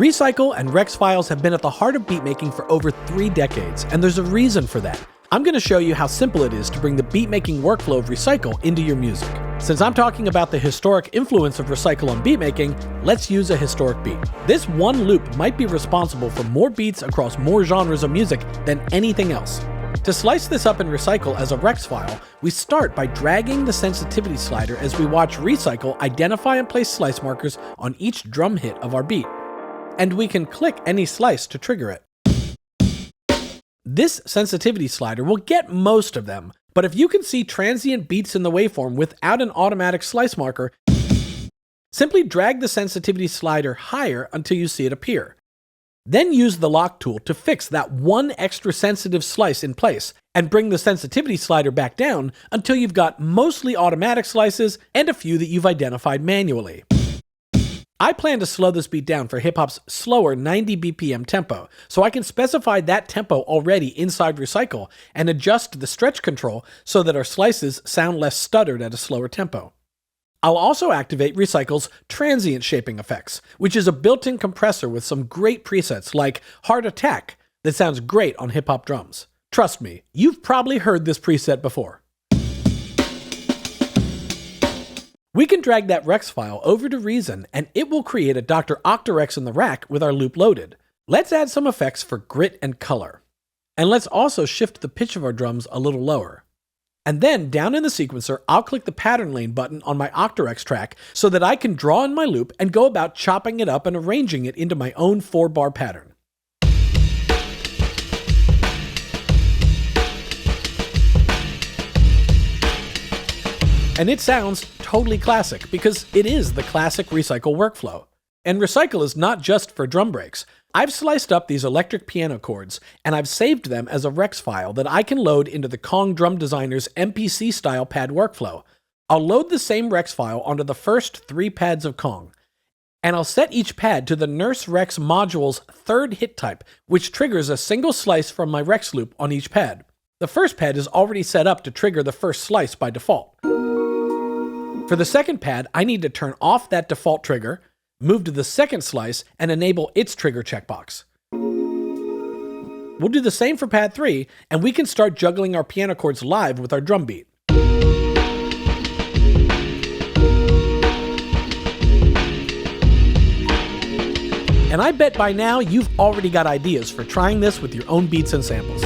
ReCycle and Rex files have been at the heart of beatmaking for over 3 decades, and there's a reason for that. I'm going to show you how simple it is to bring the beatmaking workflow of ReCycle into your music. Since I'm talking about the historic influence of ReCycle on beatmaking, let's use a historic beat. This one loop might be responsible for more beats across more genres of music than anything else. To slice this up in ReCycle as a Rex file, we start by dragging the sensitivity slider as we watch ReCycle identify and place slice markers on each drum hit of our beat. And we can click any slice to trigger it. This sensitivity slider will get most of them, but if you can see transient beats in the waveform without an automatic slice marker, simply drag the sensitivity slider higher until you see it appear. Then use the lock tool to fix that one extra sensitive slice in place, and bring the sensitivity slider back down until you've got mostly automatic slices and a few that you've identified manually. I plan to slow this beat down for hip-hop's slower 90 BPM tempo, so I can specify that tempo already inside ReCycle and adjust the stretch control so that our slices sound less stuttered at a slower tempo. I'll also activate ReCycle's transient shaping effects, which is a built-in compressor with some great presets like Heart Attack that sounds great on hip-hop drums. Trust me, you've probably heard this preset before. We can drag that Rex file over to Reason, and it will create a Dr. Octarex in the rack with our loop loaded. Let's add some effects for grit and color. And let's also shift the pitch of our drums a little lower. And then, down in the sequencer, I'll click the pattern lane button on my Octarex track so that I can draw in my loop and go about chopping it up and arranging it into my own 4-bar pattern. And it sounds totally classic because it is the classic ReCycle workflow. And ReCycle is not just for drum breaks. I've sliced up these electric piano chords and I've saved them as a Rex file that I can load into the Kong Drum Designer's MPC style pad workflow. I'll load the same Rex file onto the first 3 pads of Kong. And I'll set each pad to the Nurse Rex module's 3rd hit type, which triggers a single slice from my Rex loop on each pad. The first pad is already set up to trigger the first slice by default. For the second pad, I need to turn off that default trigger, move to the second slice, and enable its trigger checkbox. We'll do the same for pad 3, and we can start juggling our piano chords live with our drum beat. And I bet by now you've already got ideas for trying this with your own beats and samples.